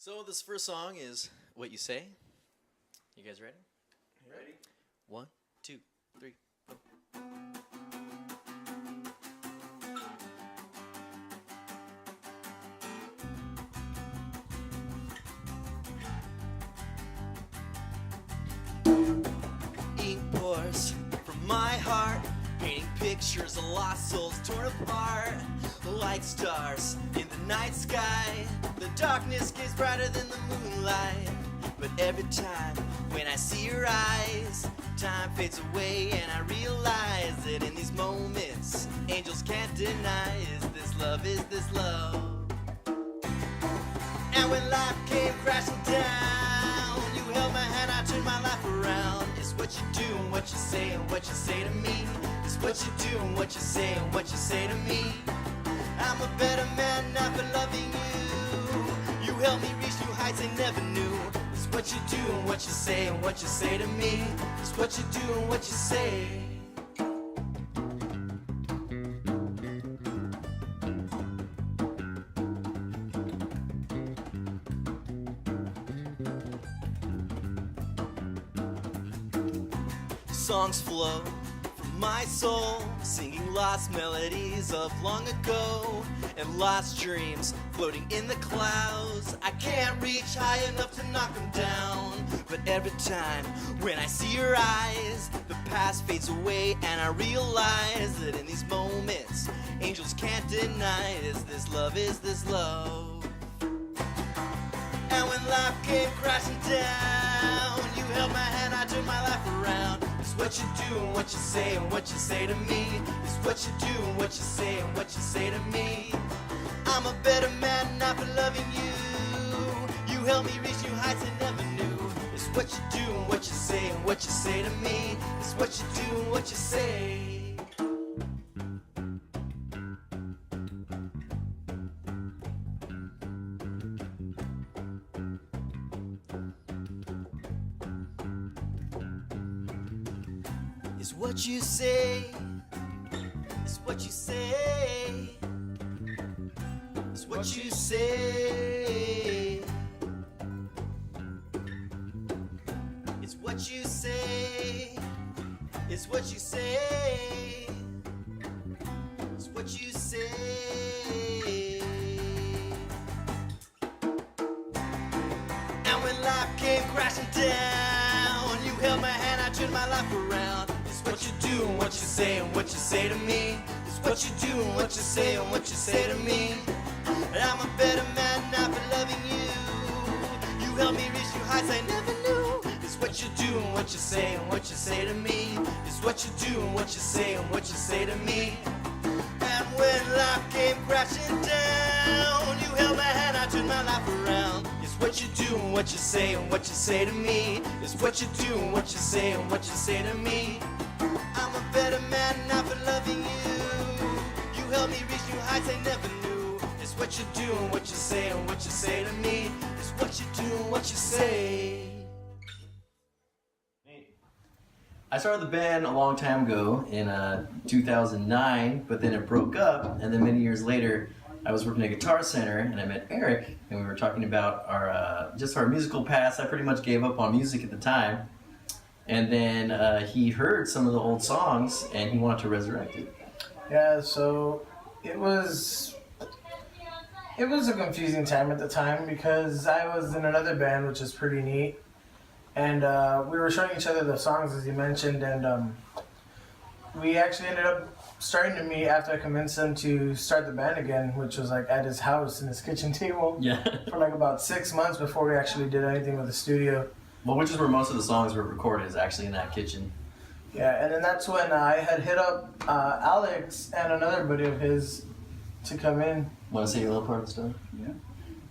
So this first song is What You Say. You guys ready? Ready? 1, 2, 3, 4. Ink pours from my heart, painting pictures of lost souls torn apart. Like stars in the night sky, the darkness gets brighter than the moonlight. But every time when I see your eyes, time fades away and I realize that in these moments, angels can't deny. Is this love, is this love? And when life came crashing down, you held my hand, I turned my life around. It's what you do and what you say and what you say to me. It's what you do and what you say and what you say to me. I'm a better man now for loving you. You helped me reach new heights I never knew. It's what you do and what you say and what you say to me. It's what you do and what you say. Songs flow from my soul, singing lost melodies of long ago and lost dreams floating in the clouds. I can't reach high enough to knock them down, but every time when I see your eyes, the past fades away and I realize that in these moments, angels can't deny. Is this love, is this love? And when life came crashing down, you held my hand, I turned my life around. It's what you do and what you say and what you say to me. It's what you do and what you say and what you say to me. I'm a better man now for loving you. You helped me reach new heights I never knew. It's what you do and what you say and what you say to me. It's what you do and what you say. It's what you say, it's what you say, it's what you say, it's what you say, it's what you say, it's what you say. And when life came crashing down, you held my hand, I turned my life around. It's what you do and what you say and what you say to me. It's what you do and what you say and what you say to me. And I'm a better man now for loving you. You helped me reach new heights I never knew. It's what you do and what you say and what you say to me. It's what you do and what you say and what you say to me. And when life came crashing down, you held my hand, I turned my life around. It's what you do and what you say and what you say to me. It's what you do and what you say and what you say to me. I'm a better man now for loving you. You helped me reach new heights I never knew. It's what you do and what you say and what you say to me. It's what you do and what you say. I started the band a long time ago in 2009, but then it broke up, and then many years later I was working at Guitar Center and I met Eric, and we were talking about our just our musical past. I pretty much gave up on music at the time, and then he heard some of the old songs and he wanted to resurrect it. Yeah, so it was a confusing time at the time because I was in another band, which is pretty neat, and we were showing each other the songs, as you mentioned, and we actually ended up starting to meet after I convinced him to start the band again, which was like at his house in his kitchen table. Yeah. For like about 6 months before we actually did anything with the studio. Well, which is where most of the songs were recorded, is actually in that kitchen. Yeah, and then that's when I had hit up Alex and another buddy of his to come in. Want to say a little part of the story?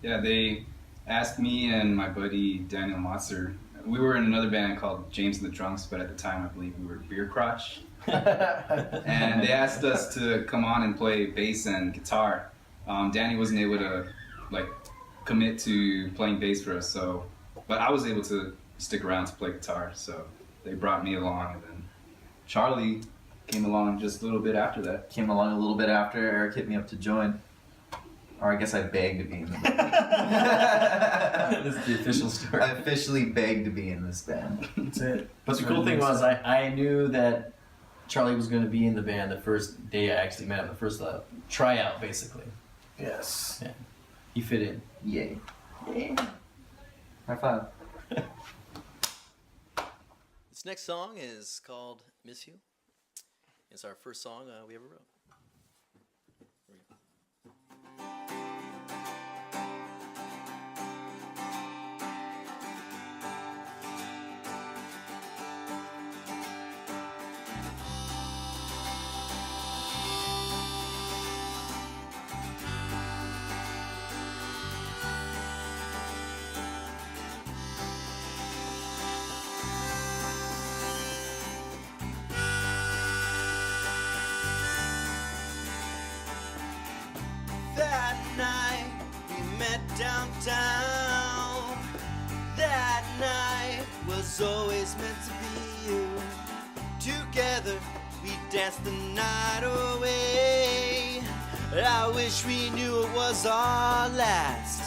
Yeah, they asked me and my buddy Daniel Motzer. We were in another band called James and the Drunks, but at the time I believe we were Beer Crotch. And they asked us to come on and play bass and guitar. Danny wasn't able to commit to playing bass for us, but I was able to stick around to play guitar, so they brought me along, and then Charlie came along just a little bit after that. Came along a little bit after Eric hit me up to join. Or I guess I begged to be in the band. This is the official story. I officially begged to be in this band. That's it. But the cool thing was, I knew that Charlie was going to be in the band the first day I actually met him, the first tryout, basically. Yes. Yeah. He fit in. Yay. High five. This next song is called Miss You. It's our first song we ever wrote. Here we go. That night we met downtown. That night was always meant to be you. Together we danced the night away. I wish we knew it was our last.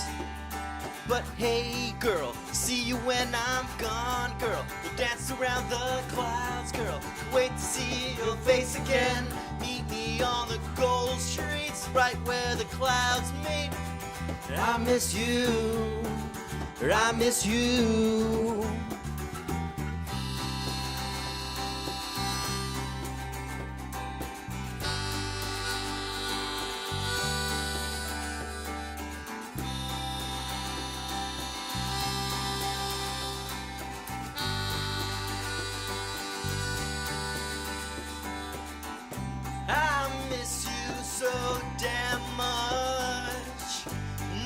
But hey girl, see you when I'm gone, girl. We'll dance around the clouds, girl. Wait to see your face again. Meet me on the gold streets, right where the clouds meet. I miss you, I miss you. I miss you so damn much.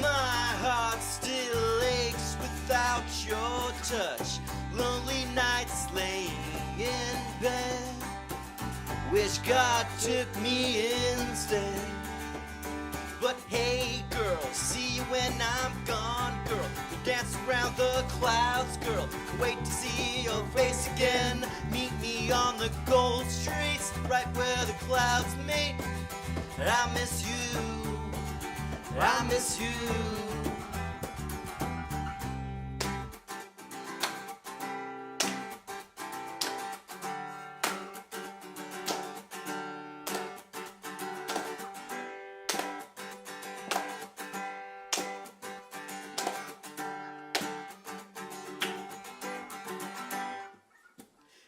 My heart still aches without your touch. Lonely nights laying in bed. Wish God took me instead. But hey girl, see you when I'm gone, girl. We'll dance around the clouds, girl. Wait to see your face again. Meet me on the gold streets, right where the clouds meet. I miss you, I miss you.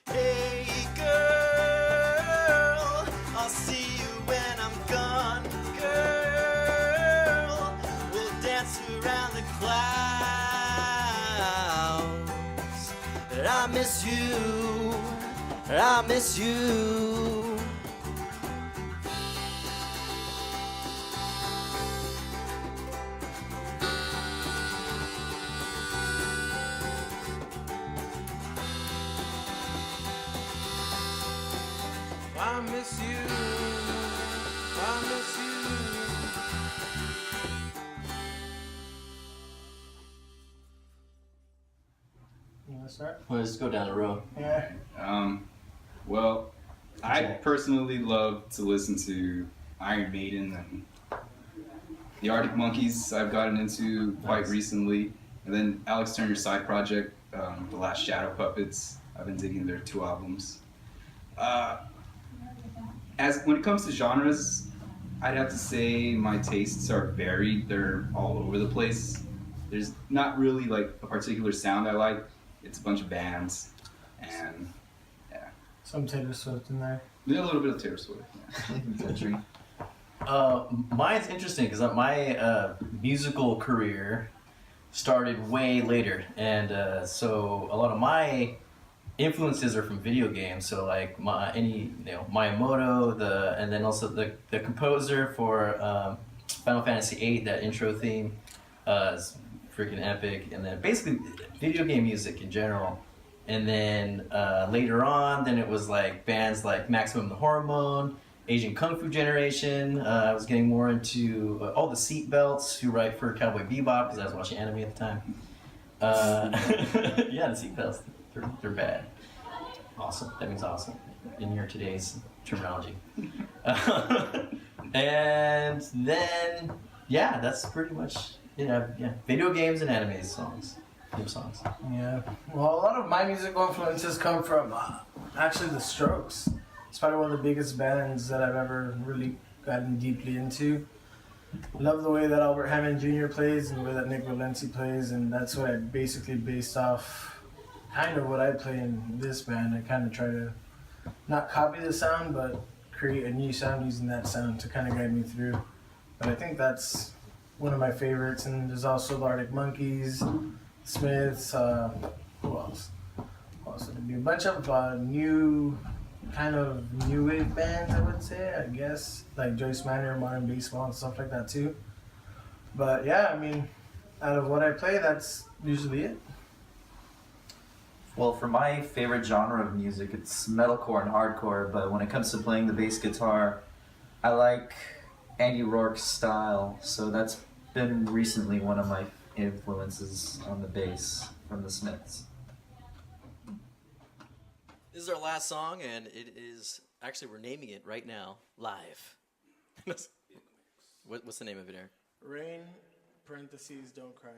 Hey girl, I'll see you when I'm gone, girl. We'll dance around the clouds. I miss you, I miss you. I miss you, I miss you. You want to start? Well, let's go down the road. Yeah. Well, I personally love to listen to Iron Maiden and the Arctic Monkeys. I've gotten into quite Nice. recently, and then Alex Turner's side project, The Last Shadow Puppets. I've been digging their 2 albums. As when it comes to genres, I'd have to say my tastes are varied. They're all over the place. There's not really like a particular sound I like. It's a bunch of bands, and yeah, Some Taylor Swift in there. a little bit of Taylor Swift. Yeah. Country. Mine's interesting because my musical career started way later, and so a lot of my influences are from video games. So like Miyamoto, and then also the composer for Final Fantasy VIII, that intro theme is freaking epic. And then basically video game music in general. And then later on, then it was like bands like Maximum the Hormone, Asian Kung Fu Generation. I was getting more into all the Seatbelts, who write for Cowboy Bebop because I was watching anime at the time. Yeah, the Seatbelts, they're bad. Awesome. That means awesome in your today's terminology. And then Yeah, that's pretty much yeah. Video games and anime songs, theme songs. Yeah. Well, a lot of my musical influences come from actually the Strokes. It's probably one of the biggest bands that I've ever really gotten deeply into. Love the way that Albert Hammond Jr. plays and the way that Nick Valenci plays, and that's what I basically based off kind of what I play in this band. I kind of try to not copy the sound, but create a new sound using that sound to kind of guide me through. But I think that's one of my favorites, and there's also the Arctic Monkeys, Smiths, who else? Also, a bunch of new kind of new wave bands, I would say, I guess, like Joyce Manor, Modern Baseball, and stuff like that too. But yeah, I mean, out of what I play, that's usually it. Well, for my favorite genre of music, it's metalcore and hardcore, but when it comes to playing the bass guitar, I like Andy Rourke's style, so that's been recently one of my influences on the bass from the Smiths. This is our last song, and it is actually we're naming it right now, live. What's the name of it, Eric? Rain, parentheses, don't cry.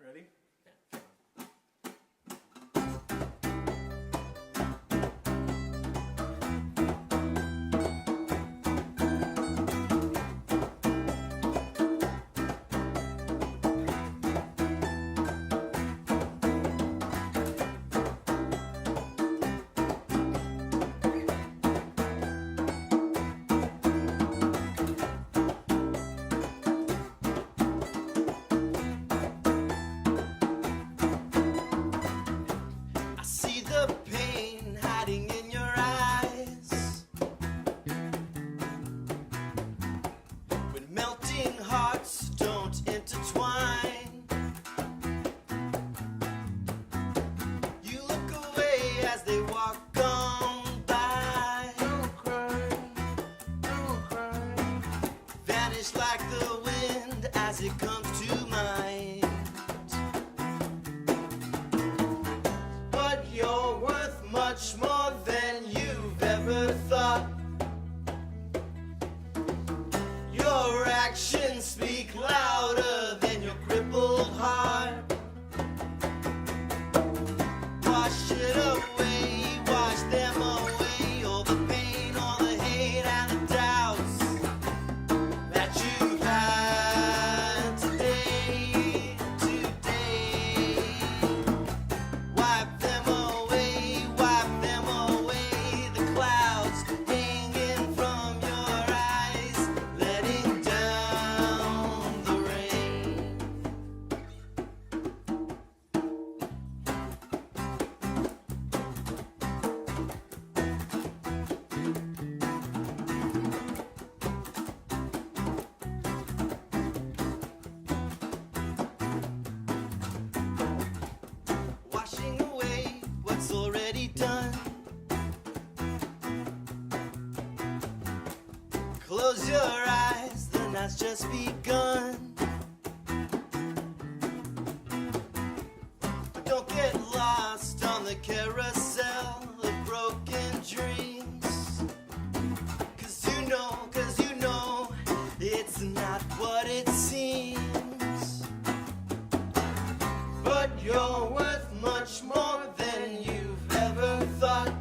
Ready? I see the pain hiding in your eyes when melting hearts don't intertwine. You look away as they walk on by, Don't cry, don't cry. vanish like the wind as it comes to mind. But you're worth much more than you've ever thought. Your actions speak louder than your crippled heart. Wash it away, wash them away, all the pain, all the hate and the doubts that you've had today. Wipe them away, the clouds hanging from your eyes, letting down the rain. Washing away what's already done. Close your eyes, the night's just begun. But don't get lost on the carousel of broken dreams. Cause you know, it's not what it seems. But you're worth much more than you've ever thought.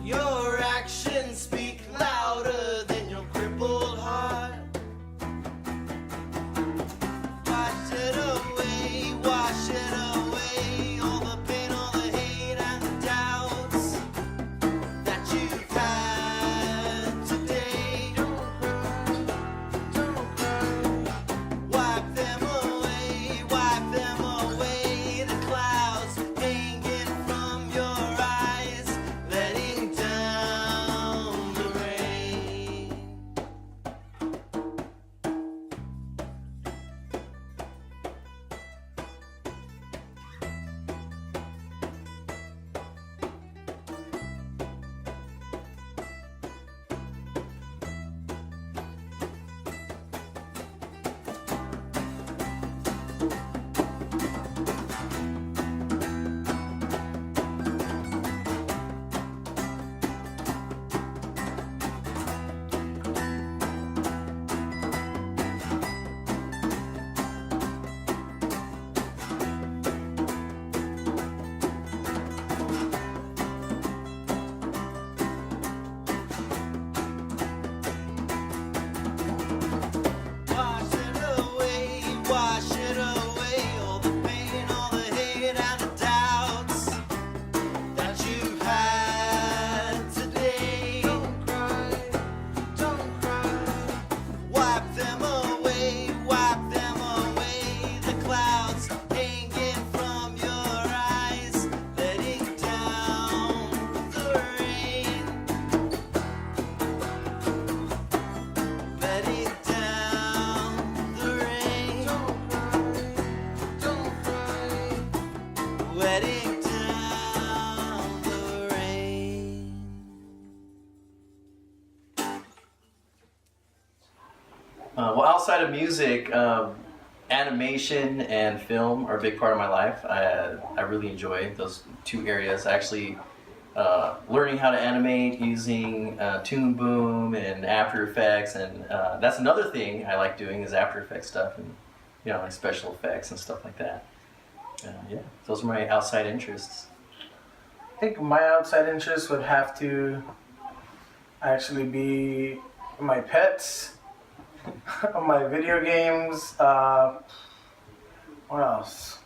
Your actions speak louder than your crippled heart. Wash it away, all the pain, all the hate and the doubts that you've had today. Don't cry, wipe them away, sweating down the rain. Well, outside of music, animation and film are a big part of my life. I really enjoy those two areas. Actually, learning how to animate using Toon Boom and After Effects, and that's another thing I like doing is After Effects stuff and like special effects and stuff like that. Yeah, those are my outside interests. I think my outside interest would have to actually be my pets, my video games. What else?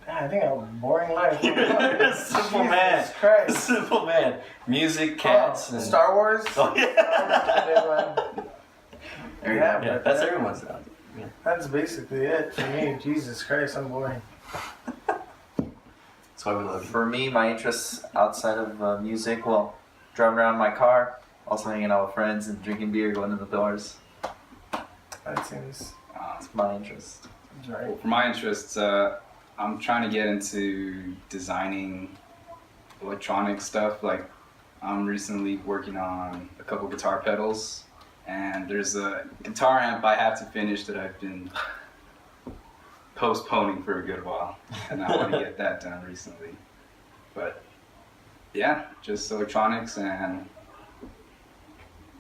Man, I think I have a boring life. You're a simple man. Jesus Christ. Simple man. Music, cats, and Star Wars. Oh yeah. There you Yeah, go. Yeah, that's everyone's. Yeah. That's basically it for me. Jesus Christ, I'm boring. That's why we love you. For me, my interests outside of music, well, driving around in my car, also hanging out with friends and drinking beer, going to the bars. That seems That's my interest. right. Well, for my interests, I'm trying to get into designing electronic stuff. Like, I'm recently working on a couple guitar pedals, and there's a guitar amp I have to finish that I've been postponing for a good while, and I want to get that done recently. But yeah, just electronics and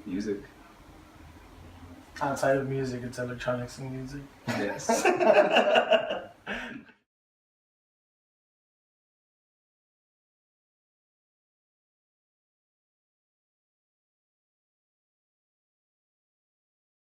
music. Outside of music, it's electronics and music. Yes.